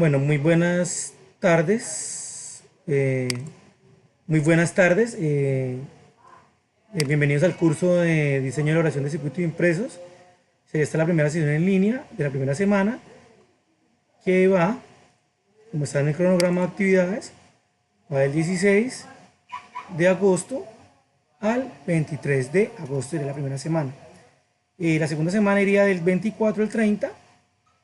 Bueno, muy buenas tardes. Muy buenas tardes. Bienvenidos al curso de diseño y elaboración de circuitos impresos. Esta es la primera sesión en línea de la primera semana que va, como está en el cronograma de actividades, va del 16 de agosto al 23 de agosto de la primera semana. La segunda semana iría del 24 al 30,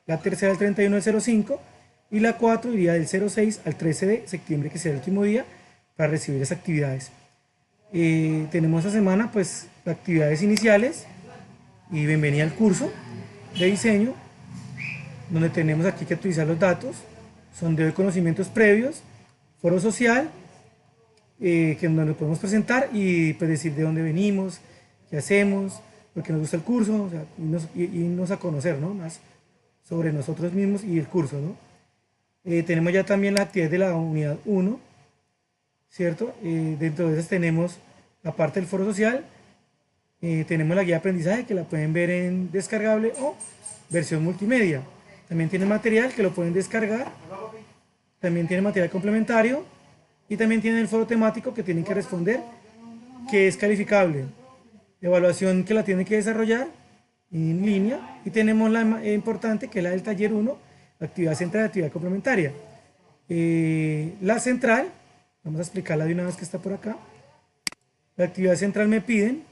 la tercera del 31 al 05 y la 4 iría del 06 al 13 de septiembre, que será el último día para recibir las actividades. Tenemos esta semana pues actividades iniciales y bienvenida al curso de diseño, donde tenemos aquí que utilizar los datos, sondeo de conocimientos previos, foro social, que donde nos podemos presentar y pues decir de dónde venimos, qué hacemos, por qué nos gusta el curso, o sea, irnos a conocer, ¿no? Más sobre nosotros mismos y el curso, ¿no? Tenemos ya también las actividades de la unidad 1, ¿cierto? Dentro de esas tenemos, aparte del foro social, tenemos la guía de aprendizaje que la pueden ver en descargable o versión multimedia. También tiene material que lo pueden descargar, también tiene material complementario y también tiene el foro temático que tienen que responder, que es calificable. Evaluación que la tienen que desarrollar en línea y tenemos la importante que es la del taller 1, actividad central y actividad complementaria. La central, vamos a explicarla de una vez que está por acá. La actividad central me piden,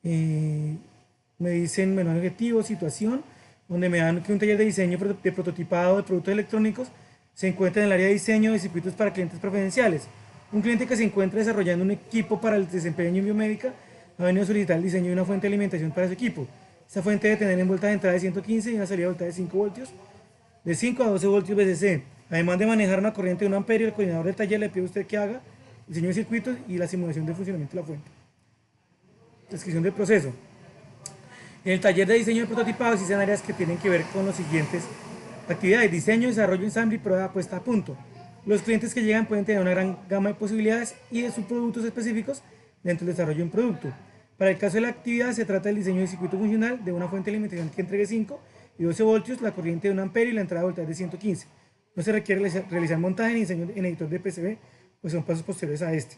me dicen menú objetivo, situación, donde me dan que un taller de diseño de prototipado de productos electrónicos se encuentra en el área de diseño de circuitos para clientes preferenciales. Un cliente que se encuentra desarrollando un equipo para el desempeño en biomédica ha venido a solicitar el diseño de una fuente de alimentación para su equipo. Esta fuente debe tener en vuelta de entrada de 115 y una salida de voltaje de 5 voltios, de 5 a 12 voltios VCC. Además de manejar una corriente de 1 amperio, el coordinador del taller le pide a usted que haga el diseño de circuitos y la simulación de funcionamiento de la fuente. Descripción del proceso. En el taller de diseño de prototipado existen áreas que tienen que ver con los siguientes actividades: diseño, desarrollo, ensamble y prueba puesta a punto. Los clientes que llegan pueden tener una gran gama de posibilidades y de subproductos específicos dentro del desarrollo de un producto. Para el caso de la actividad se trata del diseño de circuito funcional de una fuente de alimentación que entregue 5 y 12 voltios, la corriente de 1 amperio y la entrada de voltaje de 115. No se requiere realizar montaje ni diseño en editor de PCB, pues son pasos posteriores a este.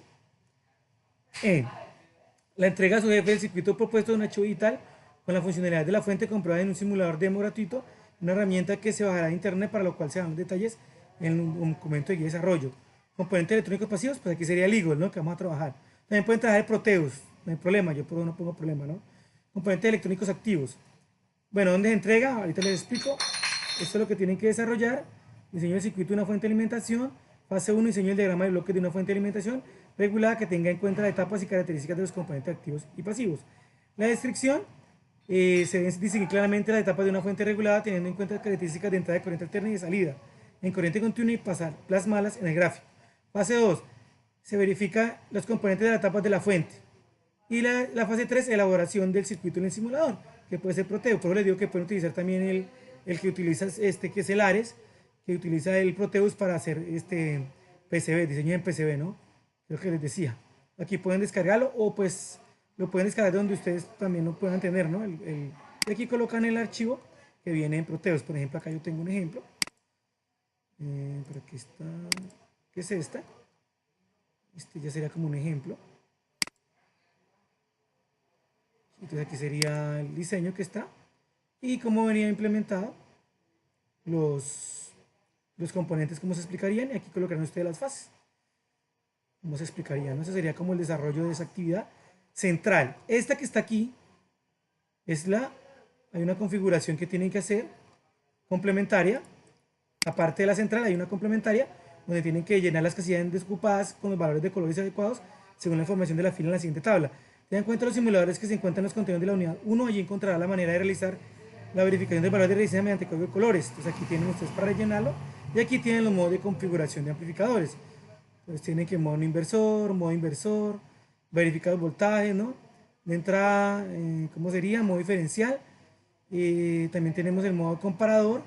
La entrega a su jefe del circuito propuesto de un archivo digital con la funcionalidad de la fuente comprobada en un simulador demo gratuito, una herramienta que se bajará de internet, para lo cual se dan los detalles en un documento de guía de desarrollo. Componentes electrónicos pasivos, pues aquí sería el Eagle, ¿no? Que vamos a trabajar. También pueden trabajar el Proteus, no hay problema, yo no pongo problema, ¿no? Componentes electrónicos activos. Bueno, ¿dónde se entrega? Ahorita les explico. Esto es lo que tienen que desarrollar: diseño del circuito de una fuente de alimentación. Fase 1, diseño del diagrama de bloques de una fuente de alimentación regulada que tenga en cuenta las etapas y características de los componentes activos y pasivos. La descripción, se deben distinguir claramente las etapas de una fuente regulada teniendo en cuenta las características de entrada de corriente alterna y de salida en corriente continua y pasar plasmarlas en el gráfico. Fase 2, se verifica los componentes de las etapas de la fuente. Y la fase 3, elaboración del circuito en el simulador, que puede ser Proteo. Por eso les digo que pueden utilizar también el que utiliza que es el Ares, que utiliza el Proteus para hacer PCB, diseño en PCB, ¿no? Lo que les decía. Aquí pueden descargarlo o pues lo pueden descargar de donde ustedes también lo puedan tener, ¿no? Y aquí colocan el archivo que viene en Proteus. Por ejemplo, acá yo tengo un ejemplo. Por aquí está. ¿Qué es esta? Este ya sería como un ejemplo. Entonces aquí sería el diseño que está y cómo venía implementado los, los componentes, cómo se explicarían, y aquí colocarán ustedes las fases. ¿Cómo se explicaría? ¿No? Ese sería como el desarrollo de esa actividad central. Esta que está aquí es hay una configuración que tienen que hacer complementaria. Aparte de la central hay una complementaria donde tienen que llenar las casillas desocupadas con los valores de colores adecuados según la información de la fila en la siguiente tabla. Tengan en cuenta los simuladores que se encuentran en los contenidos de la unidad 1. Allí encontrará la manera de realizar la verificación del valor de resistencia mediante código de colores. Entonces aquí tienen ustedes para rellenarlo y aquí tienen los modos de configuración de amplificadores. Entonces tienen que modo inversor, verificar los voltajes, ¿no? De entrada, ¿cómo sería? Modo diferencial. También tenemos el modo comparador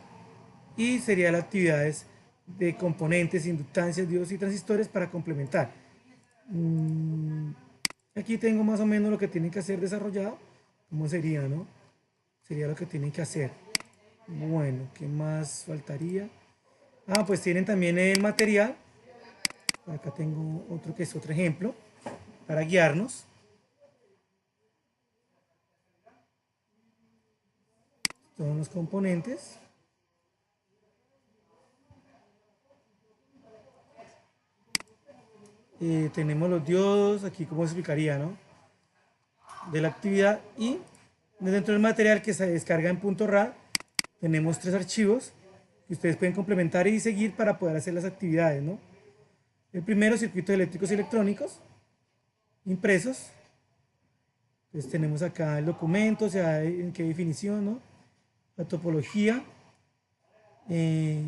y sería las actividades de componentes, inductancias, diodos y transistores para complementar. Aquí tengo más o menos lo que tienen que hacer desarrollado. ¿Cómo sería, no? Sería lo que tienen que hacer. Bueno, ¿qué más faltaría? Ah, pues tienen también el material. Acá tengo otro que es otro ejemplo para guiarnos. Son los componentes. Tenemos los diodos, aquí cómo se explicaría, ¿no? De la actividad y dentro del material que se descarga en .rad tenemos tres archivos que ustedes pueden complementar y seguir para poder hacer las actividades, ¿no? El primero, circuitos eléctricos y electrónicos impresos. Entonces tenemos acá el documento, o sea, en qué definición, ¿no? La topología, que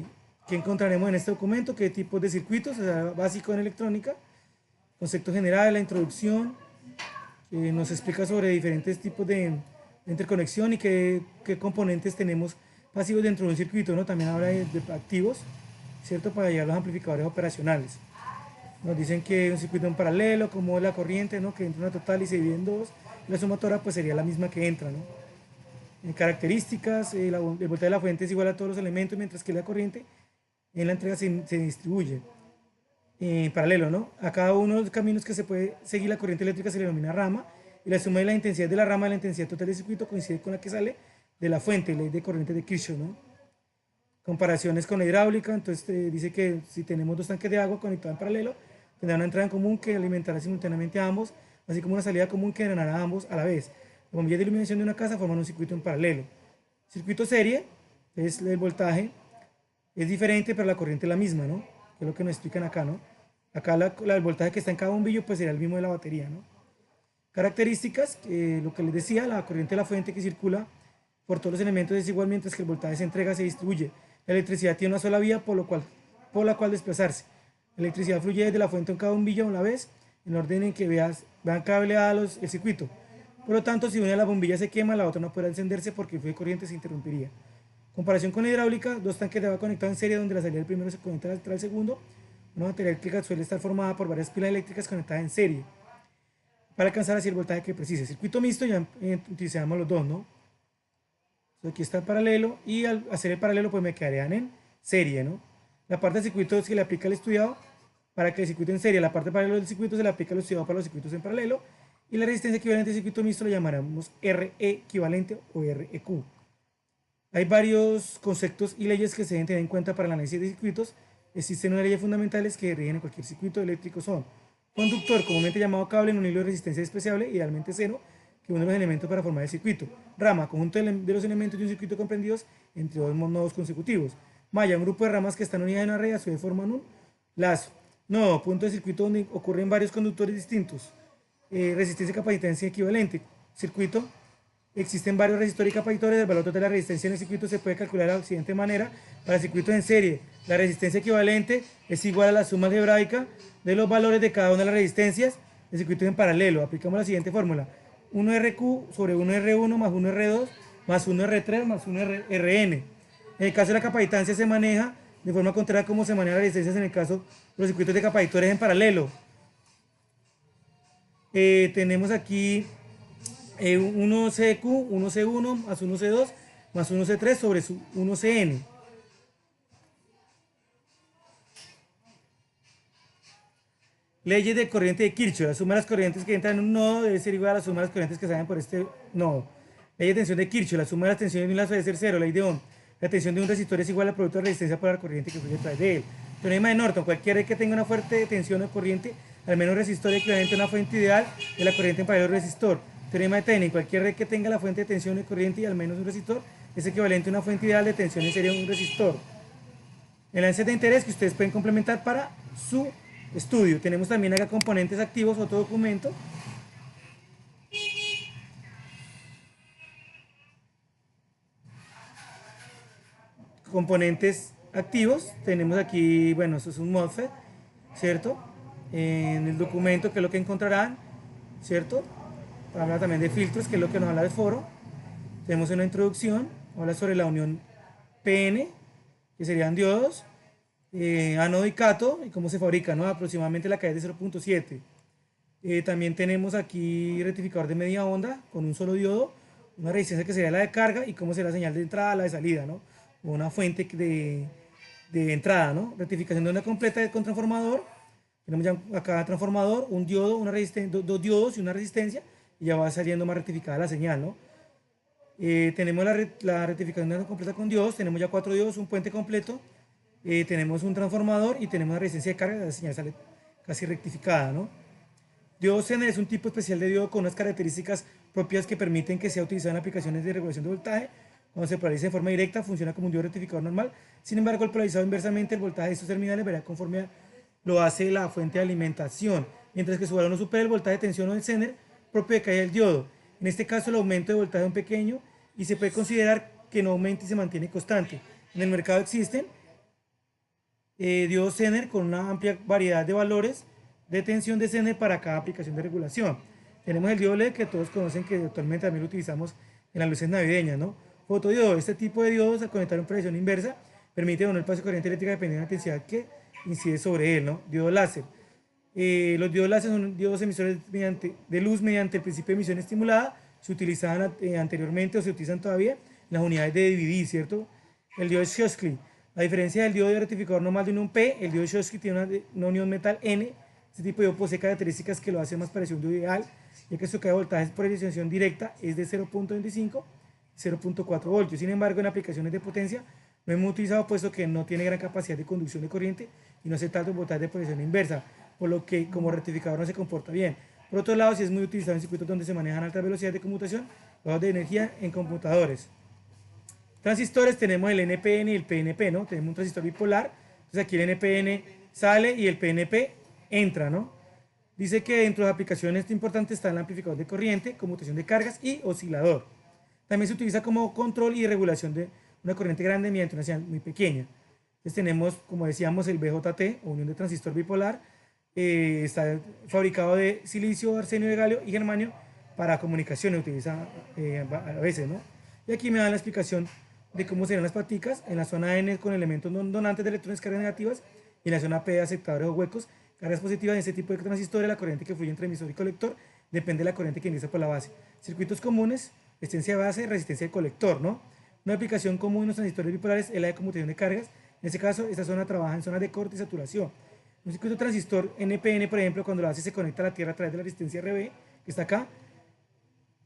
encontraremos en este documento, qué tipos de circuitos, o sea, básico en electrónica, concepto general, la introducción, que nos explica sobre diferentes tipos de interconexión y qué componentes tenemos pasivos dentro de un circuito, ¿no? También habla de activos, ¿cierto? Para llevar los amplificadores operacionales. Nos dicen que un circuito en paralelo, como la corriente, ¿no? Que entra una total y se divide en dos. La sumatoria pues sería la misma que entra, ¿no? En características, el voltaje de la fuente es igual a todos los elementos, mientras que la corriente en la entrega se distribuye en paralelo, ¿no? A cada uno de los caminos que se puede seguir la corriente eléctrica se le denomina rama, y la suma de la intensidad de la rama de la intensidad total del circuito coincide con la que sale de la fuente, ley de corriente de Kirchhoff, ¿no? Comparaciones con la hidráulica, entonces dice que si tenemos dos tanques de agua conectados en paralelo, tendrá una entrada en común que alimentará simultáneamente a ambos, así como una salida común que drenará a ambos a la vez. Las bombillas de iluminación de una casa forman un circuito en paralelo. Circuito serie, es el voltaje, es diferente, pero la corriente es la misma, ¿no? Que es lo que nos explican acá, ¿no? Acá el voltaje que está en cada bombillo pues será el mismo de la batería, ¿no? Características, lo que les decía, la corriente de la fuente que circula por todos los elementos es igual mientras que el voltaje se entrega, se distribuye. La electricidad tiene una sola vía por la cual desplazarse. La electricidad fluye desde la fuente en cada bombillo a una vez, en orden en que vean cableados el circuito. Por lo tanto, si una de las bombillas se quema, la otra no podrá encenderse porque el flujo de corriente se interrumpiría. Comparación con la hidráulica, dos tanques de agua conectados en serie donde la salida del primero se conecta al segundo. Una batería eléctrica suele estar formada por varias pilas eléctricas conectadas en serie para alcanzar así el voltaje que precise. Circuito mixto ya utilizamos los dos, ¿no? Entonces aquí está el paralelo y al hacer el paralelo pues me quedarían en serie, ¿no? La parte del circuito se le aplica al estudiado para que el circuito en serie, la parte paralelo del circuito se le aplica al estudiado para los circuitos en paralelo y la resistencia equivalente del circuito mixto lo llamaremos RE equivalente o REQ. Hay varios conceptos y leyes que se deben tener en cuenta para el análisis de circuitos. Existen unas leyes fundamentales que rigen en cualquier circuito eléctrico son: conductor, comúnmente llamado cable en un hilo de resistencia despreciable, idealmente cero, que une los elementos para formar el circuito. Rama, conjunto de los elementos de un circuito comprendidos entre dos nodos consecutivos. Malla, un grupo de ramas que están unidas en una red, a su vez forman un lazo. Nodo, punto de circuito donde ocurren varios conductores distintos. Resistencia y capacitancia equivalente. Circuito, existen varios resistores y capacitores. El valor total de la resistencia en el circuito se puede calcular de la siguiente manera. Para circuitos en serie, la resistencia equivalente es igual a la suma algebraica de los valores de cada una de las resistencias del circuito en paralelo. Aplicamos la siguiente fórmula: 1RQ sobre 1R1 más 1R2 más 1R3 más 1RN. En el caso de la capacitancia se maneja de forma contraria como se manejan las resistencias en el caso de los circuitos de capacitores en paralelo. Tenemos aquí 1CQ, 1C1 más 1C2 más 1C3 sobre su 1CN. Leyes de corriente de Kirchhoff. La suma de las corrientes que entran en un nodo debe ser igual a la suma de las corrientes que salen por este nodo. Ley de tensión de Kirchhoff. La suma de las tensiones de un lazo debe ser cero. Ley de Ohm. La tensión de un resistor es igual al producto de resistencia por la corriente que fluye a través de él. Teorema de Norton. Cualquier que tenga una fuerte tensión o corriente, al menos un resistor equivalente a una fuente ideal de la corriente en paralelo al resistor. Teorema de Thevenin. Cualquier red que tenga la fuente de tensión o corriente y al menos un resistor es equivalente a una fuente ideal de tensión en serie un resistor. Enlaces de interés que ustedes pueden complementar para su estudio. Tenemos también acá componentes activos, otro documento. Componentes activos, tenemos aquí, bueno, eso es un MOSFET, ¿cierto? En el documento, que es lo que encontrarán, ¿cierto? Habla también de filtros, que es lo que nos habla de foro. Tenemos una introducción, habla sobre la unión PN, que serían diodos, ánodo y cátodo, y cómo se fabrica, ¿no? Aproximadamente la caída de 0.7. También tenemos aquí rectificador de media onda con un solo diodo, una resistencia que sería la de carga y cómo será la señal de entrada, la de salida, ¿no? o una fuente de entrada, ¿no? Rectificación de onda completa con transformador. Tenemos ya acá transformador, un diodo, una dos diodos y una resistencia, y ya va saliendo más rectificada la señal, ¿no? Tenemos la rectificación de onda completa con diodos, tenemos ya 4 diodos, un puente completo, tenemos un transformador y tenemos una resistencia de carga, la señal sale casi rectificada, ¿no? Diodo Zener es un tipo especial de diodo con unas características propias que permiten que sea utilizado en aplicaciones de regulación de voltaje. Cuando se polariza en forma directa, funciona como un diodo rectificador normal. Sin embargo, el polarizado inversamente, el voltaje de estos terminales verá conforme lo hace la fuente de alimentación, mientras que su valor no supera el voltaje de tensión o el Zener propio de caída del diodo. En este caso, el aumento de voltaje es un pequeño y se puede considerar que no aumenta y se mantiene constante. En el mercado existen diodos Zener con una amplia variedad de valores de tensión de Zener para cada aplicación de regulación. Tenemos el diodo LED que todos conocen, que actualmente también lo utilizamos en las luces navideñas, ¿no? Fotodiodo, este tipo de diodos al conectar una presión inversa permite donar el paso de corriente eléctrica dependiendo de la intensidad que incide sobre él, ¿no? Diodo láser. Los diodos láser son diodos emisores de luz mediante el principio de emisión estimulada. Se utilizaban anteriormente o se utilizan todavía en las unidades de DVD, ¿cierto? El diodo Schottky. La diferencia del diodo de rectificador normal de unión P, el diodo Schottky tiene una unión metal N. Este tipo de diodo posee características que lo hacen más parecido a un diodo ideal, ya que su caída de voltaje por extensión directa es de 0.25 0.4 voltios. Sin embargo, en aplicaciones de potencia no hemos utilizado puesto que no tiene gran capacidad de conducción de corriente y no hace tanto voltaje de posición inversa, por lo que como rectificador no se comporta bien. Por otro lado, si es muy utilizado en circuitos donde se manejan altas velocidades de conmutación, bajos de energía en computadores. Transistores, tenemos el NPN y el PNP, ¿no? Tenemos un transistor bipolar, entonces aquí el NPN sale y el PNP entra, ¿no? Dice que dentro de las aplicaciones importantes está el amplificador de corriente, conmutación de cargas y oscilador. También se utiliza como control y regulación de una corriente grande mediante una señal muy pequeña. Entonces tenemos, como decíamos, el BJT, o unión de transistor bipolar. Está fabricado de silicio, arsenio de galio y germanio para comunicaciones, utiliza a veces, ¿no? Y aquí me dan la explicación de cómo serían las paticas en la zona N con elementos no donantes de electrones cargas negativas y en la zona P de aceptadores o huecos, cargas positivas. En este tipo de transistores, la corriente que fluye entre emisor y colector depende de la corriente que ingresa por la base. Circuitos comunes, resistencia de base y resistencia de colector, ¿no? Una aplicación común en los transistores bipolares es la de conmutación de cargas. En este caso, esta zona trabaja en zonas de corte y saturación. Un circuito transistor NPN, por ejemplo, cuando la base se conecta a la tierra a través de la resistencia RB, que está acá,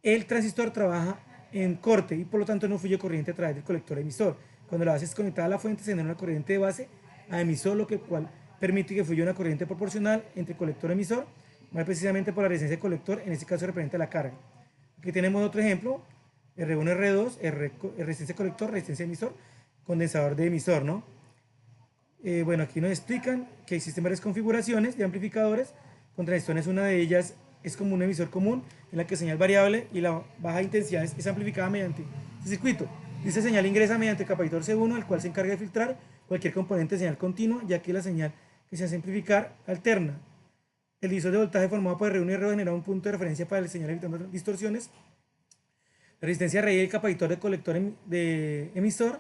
el transistor trabaja en corte y por lo tanto no fluye corriente a través del colector emisor. Cuando la base es conectada a la fuente, se genera una corriente de base a emisor, lo que cual permite que fluya una corriente proporcional entre colector y emisor, más precisamente por la resistencia del colector, en este caso representa la carga. Aquí tenemos otro ejemplo, R1, R2, resistencia colector, resistencia emisor, condensador de emisor, ¿no? Bueno, aquí nos explican que existen varias configuraciones de amplificadores. Con transistones, una de ellas es como un emisor común, en la que señal variable y la baja intensidad es amplificada mediante este circuito. Esta señal ingresa mediante el capacitor C1, el cual se encarga de filtrar cualquier componente de señal continua, ya que la señal que se hace amplificar alterna. El divisor de voltaje formado por R1 y R2 genera un punto de referencia para la señal evitando distorsiones. La resistencia RI y el capacitor de colector de emisor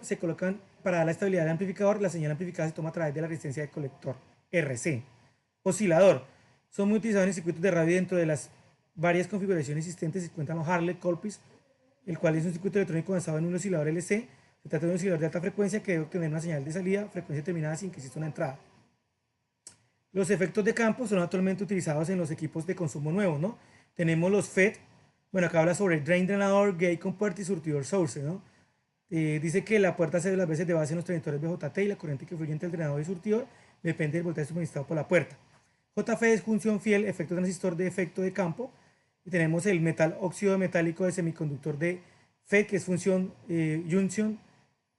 se colocan para dar la estabilidad del amplificador. La señal amplificada se toma a través de la resistencia del colector RC. Oscilador. Son muy utilizados en circuitos de radio. Dentro de las varias configuraciones existentes se encuentran los Hartley Colpitts, el cual es un circuito electrónico basado en un oscilador LC. Se trata de un oscilador de alta frecuencia que debe obtener una señal de salida, frecuencia determinada sin que exista una entrada. Los efectos de campo son actualmente utilizados en los equipos de consumo nuevos, ¿no? Tenemos los FET. Bueno, acá habla sobre drain, drenador, gate compuerta y surtidor source, ¿no? Dice que la puerta se ve las veces de base en los transistores BJT y la corriente que fluye entre el drenador y el surtidor depende del voltaje suministrado por la puerta. JF es función fiel, efecto transistor de efecto de campo. Y tenemos el metal óxido metálico de semiconductor de FET, que es función junction,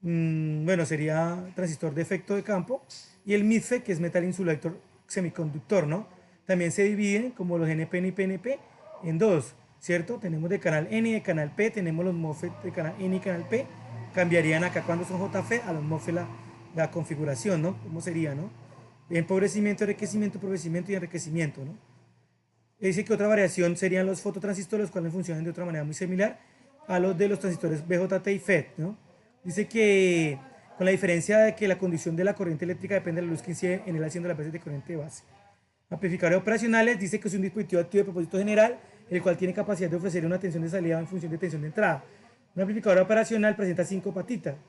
bueno, sería transistor de efecto de campo. Y el MIDFET, que es metal insulator semiconductor, ¿no? También se dividen, como los NPN y PNP, en dos, ¿cierto? Tenemos de canal N y de canal P, tenemos los MOSFET de canal N y canal P. Cambiarían acá cuando son JFET a los MOSFET la configuración, ¿no? ¿Cómo sería, no? Empobrecimiento, enriquecimiento, empobrecimiento y enriquecimiento, ¿no? Dice que otra variación serían los fototransistores, los cuales funcionan de otra manera muy similar a los de los transistores BJT y FET, ¿no? Dice que con la diferencia de que la conducción de la corriente eléctrica depende de la luz que incide en el haciendo las veces de corriente de base. Amplificadores operacionales, dice que es un dispositivo activo de propósito general, el cual tiene capacidad de ofrecer una tensión de salida en función de tensión de entrada. Un amplificador operacional presenta 5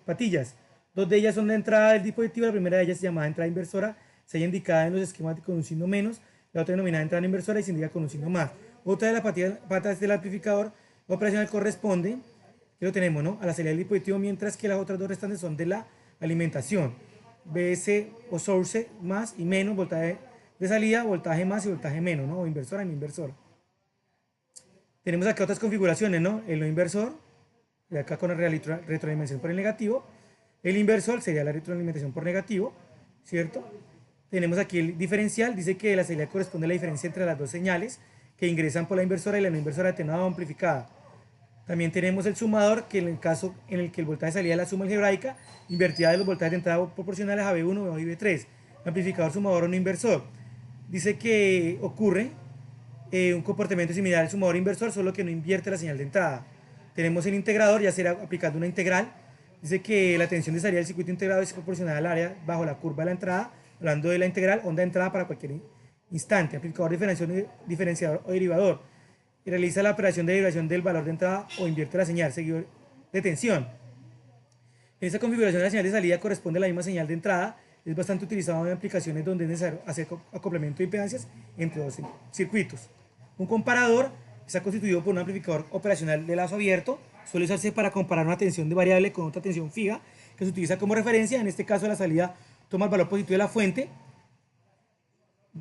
patillas. Dos de ellas son la entrada del dispositivo, la primera de ellas se llama entrada inversora, se halla indicada en los esquemas con un signo menos, la otra denominada entrada inversora y se indica con un signo más. Otra de las patas del amplificador operacional corresponde, que lo tenemos, ¿no?, a la salida del dispositivo, mientras que las otras dos restantes son de la alimentación. BS o source más y menos, voltaje de salida, voltaje más y voltaje menos, ¿no?, o inversora y no inversora. Tenemos acá otras configuraciones, ¿no? El no inversor, de acá con la retroalimentación por el negativo. El inversor sería la retroalimentación por negativo, ¿cierto? Tenemos aquí el diferencial, dice que la salida corresponde a la diferencia entre las dos señales que ingresan por la inversora y la no inversora atenuada o amplificada. También tenemos el sumador, que en el caso en el que el voltaje de salida es la suma algebraica invertida de los voltajes de entrada proporcionales a B1, B2 y B3. Amplificador, sumador o no inversor. Dice que ocurre un comportamiento similar al sumador inversor, solo que no invierte la señal de entrada. Tenemos el integrador, ya será aplicando una integral. Dice que la tensión de salida del circuito integrado es proporcional al área bajo la curva de la entrada, hablando de la integral, onda de entrada para cualquier instante. Amplificador, diferenciador o derivador. Y realiza la operación de derivación del valor de entrada o invierte la señal, seguidor de tensión. En esta configuración la señal de salida corresponde a la misma señal de entrada. Es bastante utilizado en aplicaciones donde es necesario hacer acoplamiento de impedancias entre dos circuitos. Un comparador está constituido por un amplificador operacional de lazo abierto. Suele usarse para comparar una tensión de variable con otra tensión fija, que se utiliza como referencia. En este caso la salida toma el valor positivo de la fuente,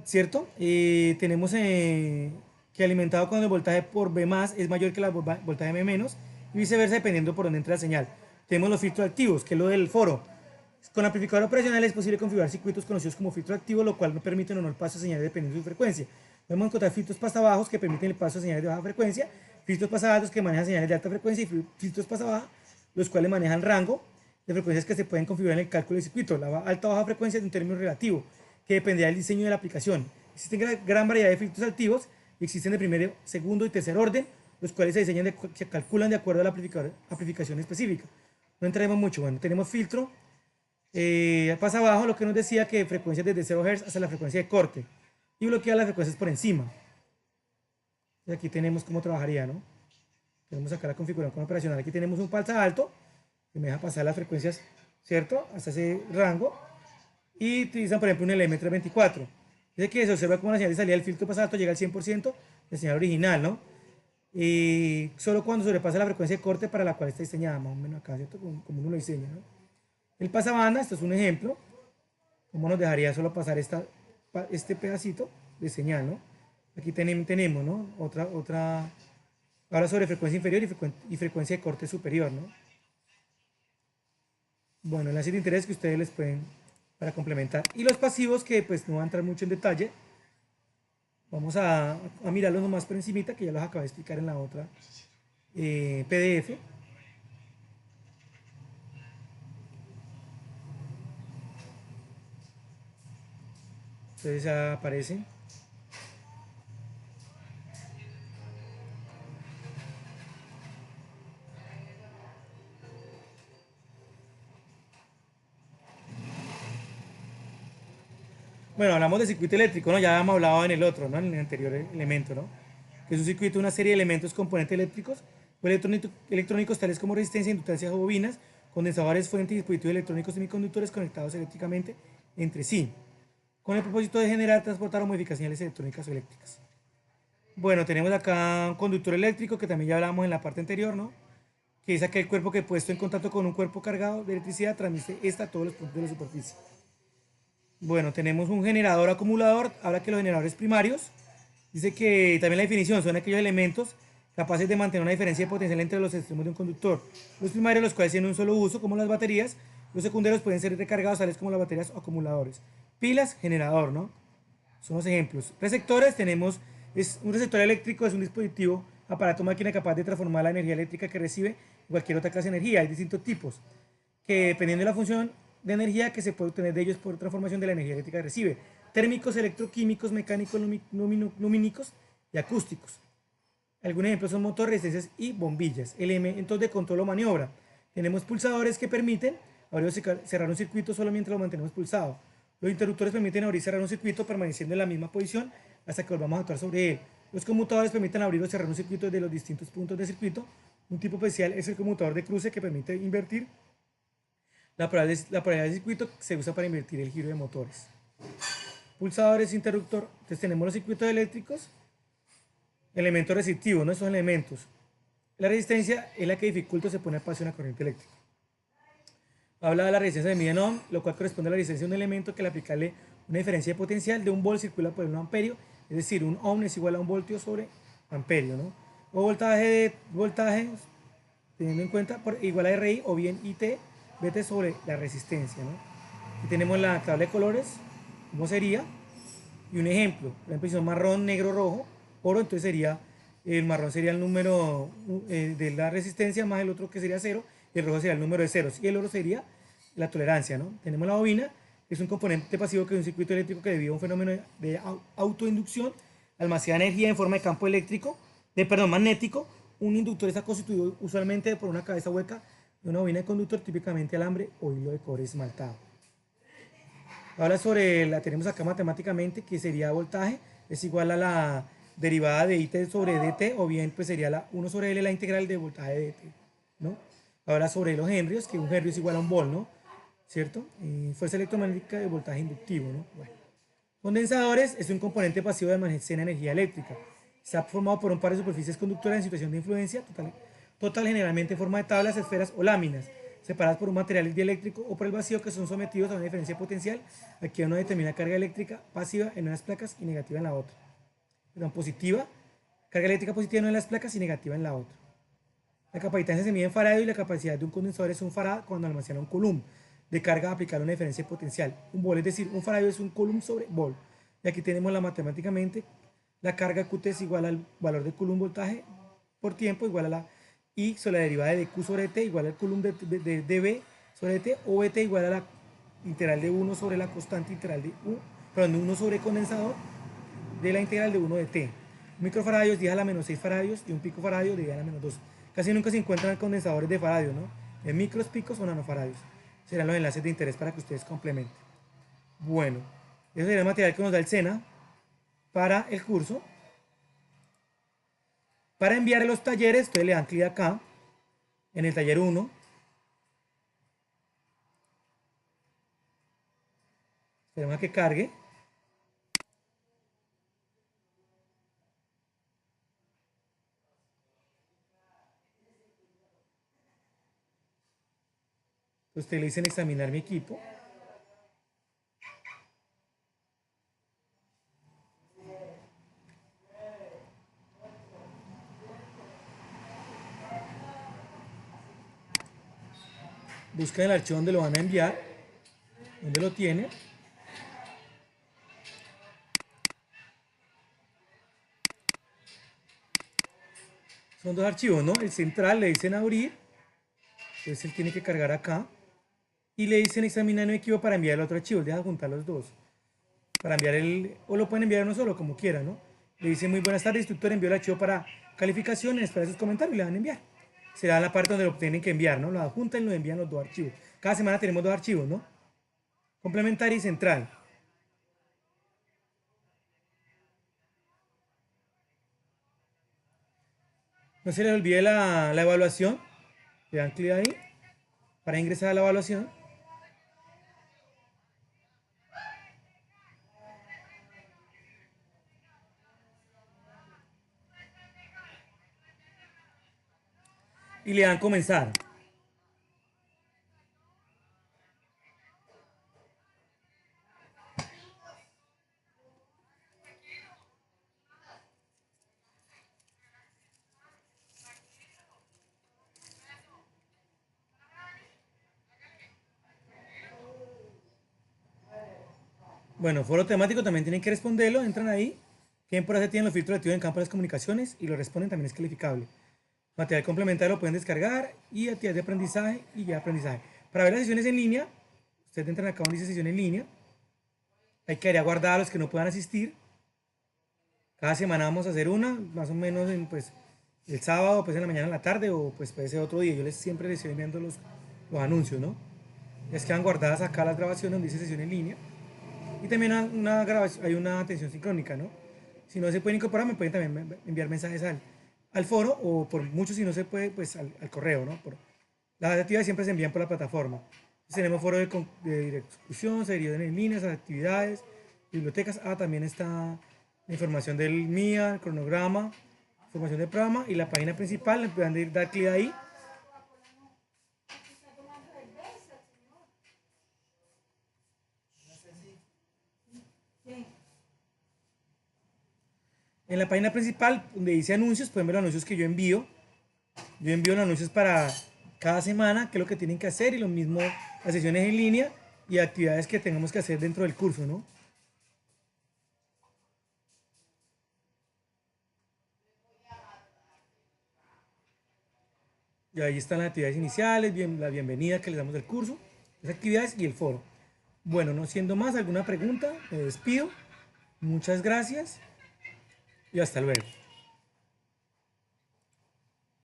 ¿cierto? Tenemos que alimentado con el voltaje por B más es mayor que el voltaje M menos, y viceversa dependiendo por dónde entra la señal. Tenemos los filtros activos, que es lo del foro. Con amplificador operacional es posible configurar circuitos conocidos como filtro activo, lo cual no permite o no el paso de señales dependiendo de su frecuencia. Podemos encontrar filtros pasabajos que permiten el paso de señales de baja frecuencia, filtros pasabaltos que manejan señales de alta frecuencia y filtros pasabaja, los cuales manejan rango de frecuencias que se pueden configurar en el cálculo del circuito. La alta o baja frecuencia es un término relativo que dependerá del diseño de la aplicación. Existen gran variedad de filtros activos y existen de primer, segundo y tercer orden, los cuales se diseñan, se calculan de acuerdo a la amplificación específica. No entraremos mucho. Bueno, tenemos filtro pasa abajo, lo que nos decía que frecuencias desde 0 Hz hasta la frecuencia de corte y bloquea las frecuencias por encima. Y aquí tenemos cómo trabajaría, ¿no? Tenemos acá la configuración operacional. Aquí tenemos un pulsa alto que me deja pasar las frecuencias, ¿cierto?, hasta ese rango, y utilizan por ejemplo un LM324. Dice que se observa como la señal de salida del filtro pasa alto llega al 100% de la señal original, ¿no? Y solo cuando sobrepasa la frecuencia de corte para la cual está diseñada, más o menos acá, ¿cierto?, como uno lo diseña, ¿no? El pasabanda, esto es un ejemplo, cómo nos dejaría solo pasar este pedacito de señal, ¿no? Aquí tenemos, ¿no?, otra, ahora sobre frecuencia inferior y frecuencia de corte superior, ¿no? Bueno, enlaces de interés que ustedes les pueden, para complementar. Y los pasivos, que pues no voy a entrar mucho en detalle, vamos a mirarlos nomás por encimita, que ya los acabo de explicar en la otra PDF. Entonces ya aparece. Bueno, hablamos de circuito eléctrico, ¿no? Ya habíamos hablado en el otro, ¿no?, en el anterior elemento, ¿no? Que es un circuito, una serie de elementos componentes eléctricos o electrónicos tales como resistencia, inductancias o bobinas, condensadores, fuentes y dispositivos electrónicos semiconductores conectados eléctricamente entre sí, con el propósito de generar, transportar o modificar señales electrónicas o eléctricas. Bueno, tenemos acá un conductor eléctrico, que también ya hablamos en la parte anterior, ¿no?, que es aquel cuerpo que puesto en contacto con un cuerpo cargado de electricidad transmite esta a todos los puntos de la superficie. Bueno, tenemos un generador acumulador, habla que los generadores primarios, dice que también la definición son aquellos elementos capaces de mantener una diferencia de potencial entre los extremos de un conductor. Los primarios, los cuales tienen un solo uso, como las baterías. Los secundarios pueden ser recargados, tales como las baterías o acumuladores. Pilas, generador, ¿no? Son los ejemplos. Receptores, tenemos, un receptor eléctrico, es un dispositivo, aparato, máquina capaz de transformar la energía eléctrica que recibe en cualquier otra clase de energía. Hay distintos tipos, que dependiendo de la función de energía que se puede obtener de ellos por transformación de la energía eléctrica que recibe. Térmicos, electroquímicos, mecánicos, lumínicos y acústicos. Algunos ejemplos son motores, resistencias y bombillas. Elementos de control o maniobra. Tenemos pulsadores que permiten abrir o cerrar un circuito solo mientras lo mantenemos pulsado. Los interruptores permiten abrir y cerrar un circuito permaneciendo en la misma posición hasta que volvamos a actuar sobre él. Los conmutadores permiten abrir o cerrar un circuito desde los distintos puntos del circuito Un tipo especial es el conmutador de cruce que permite invertir. La polaridad del circuito se usa para invertir el giro de motores. Pulsadores, interruptor. Entonces tenemos los circuitos eléctricos, elementos resistivos, ¿no? Esos elementos. La resistencia es la que dificulta o se pone al paso de una corriente eléctrica. Habla de la resistencia de mil en ohm, lo cual corresponde a la resistencia de un elemento que al aplicarle una diferencia de potencial de un volt circula por un amperio, es decir, un ohm es igual a un voltio sobre amperio, ¿no? O voltaje teniendo en cuenta por igual a RI o bien IT, VT sobre la resistencia, ¿no? Aquí tenemos la tabla de colores, cómo sería, y un ejemplo, por ejemplo, si son marrón, negro, rojo, oro, entonces sería, el marrón sería el número de la resistencia más el otro que sería cero, y el rojo sería el número de ceros, y el oro sería la tolerancia, ¿no? Tenemos la bobina, que es un componente pasivo que es un circuito eléctrico que debido a un fenómeno de autoinducción almacena energía en forma de campo eléctrico, magnético. Un inductor está constituido usualmente por una cabeza hueca de una bobina de conductor, típicamente alambre o hilo de cobre esmaltado. Habla sobre, la tenemos acá matemáticamente, que sería voltaje, es igual a la derivada de IT sobre DT, o bien pues sería la 1 sobre L la integral de voltaje de DT, ¿no? Habla sobre los henrios, que un henrio es igual a un volt, ¿no? ¿Cierto? Fuerza electromagnética de voltaje inductivo, ¿no? Bueno. Condensadores es un componente pasivo de almacena energía eléctrica. Está formado por un par de superficies conductoras en situación de influencia total generalmente en forma de tablas, esferas o láminas, separadas por un material dieléctrico o por el vacío, que son sometidos a una diferencia potencial. Aquí uno determina carga eléctrica pasiva en unas placas y negativa en la otra. Perdón, positiva, carga eléctrica positiva en una de las placas y negativa en la otra. La capacitancia se mide en farad y la capacidad de un condensador es un farad cuando almacena un coulomb de carga aplicada a una diferencia potencial. Un volt, es decir, un faradio es un coulomb sobre volt. Y aquí tenemos matemáticamente la carga Qt es igual al valor de coulomb voltaje por tiempo igual a la I sobre la derivada de Q sobre T igual al coulomb de dB sobre T, o VT igual a la integral de 1 sobre la constante integral de U, perdón, de 1 sobre condensador de la integral de 1 de T. Un microfaradio es 10 a la menos 6 faradios y un picofaradio de 10 a la menos 2. Casi nunca se encuentran condensadores de faradio, ¿no? En micros, picos o nanofaradios. Serán los enlaces de interés para que ustedes complementen. Bueno, eso sería el material que nos da el SENA para el curso. Para enviar a los talleres, ustedes le dan clic acá, en el taller 1. Esperemos a que cargue. Ustedes le dicen examinar mi equipo. Buscan el archivo donde lo van a enviar, donde lo tienen. Son dos archivos, ¿no? El central le dicen abrir, entonces él tiene que cargar acá. Y le dicen examinar mi equipo para enviar el otro archivo, deja juntar los dos. Para enviar o lo pueden enviar uno solo, como quiera, ¿no? Le dicen muy buenas tardes, instructor, envió el archivo para calificaciones, para sus comentarios y le van a enviar. Será la parte donde lo tienen que enviar, ¿no? Lo adjuntan y lo envían los dos archivos. Cada semana tenemos dos archivos, ¿no? Complementario y central. No se les olvide la evaluación. Le dan clic ahí para ingresar a la evaluación. Y le dan comenzar. Bueno, foro temático también tienen que responderlo, entran ahí. Tienen por hacer, tienen los filtros activos en campo de las comunicaciones y lo responden, también es calificable. Material complementario lo pueden descargar y actividades de aprendizaje y guía de aprendizaje. Para ver las sesiones en línea, ustedes entran acá donde dice sesión en línea. Hay que guardar a los que no puedan asistir. Cada semana vamos a hacer una, más o menos pues, el sábado, pues en la mañana, en la tarde, o pues puede ser otro día. Yo siempre les estoy enviando los anuncios, ¿no? Les quedan guardadas acá las grabaciones donde dice sesión en línea. Y también hay una atención sincrónica, ¿no? Si no se pueden incorporar, me pueden también enviar mensajes al foro o por mucho si no se puede, pues al correo, ¿no? Las actividades siempre se envían por la plataforma. Entonces, tenemos foro de discusión, se derivan en líneas, actividades, bibliotecas. También está la información del MIA, el cronograma, información del programa y la página principal. Le pueden dar clic ahí. En la página principal, donde dice anuncios, pueden ver los anuncios que yo envío. Yo envío los anuncios para cada semana, qué es lo que tienen que hacer y lo mismo las sesiones en línea y actividades que tengamos que hacer dentro del curso, ¿no? Y ahí están las actividades iniciales, la bienvenida que les damos del curso, las actividades y el foro. Bueno, no siendo más, ¿alguna pregunta? Me despido. Muchas gracias y hasta luego.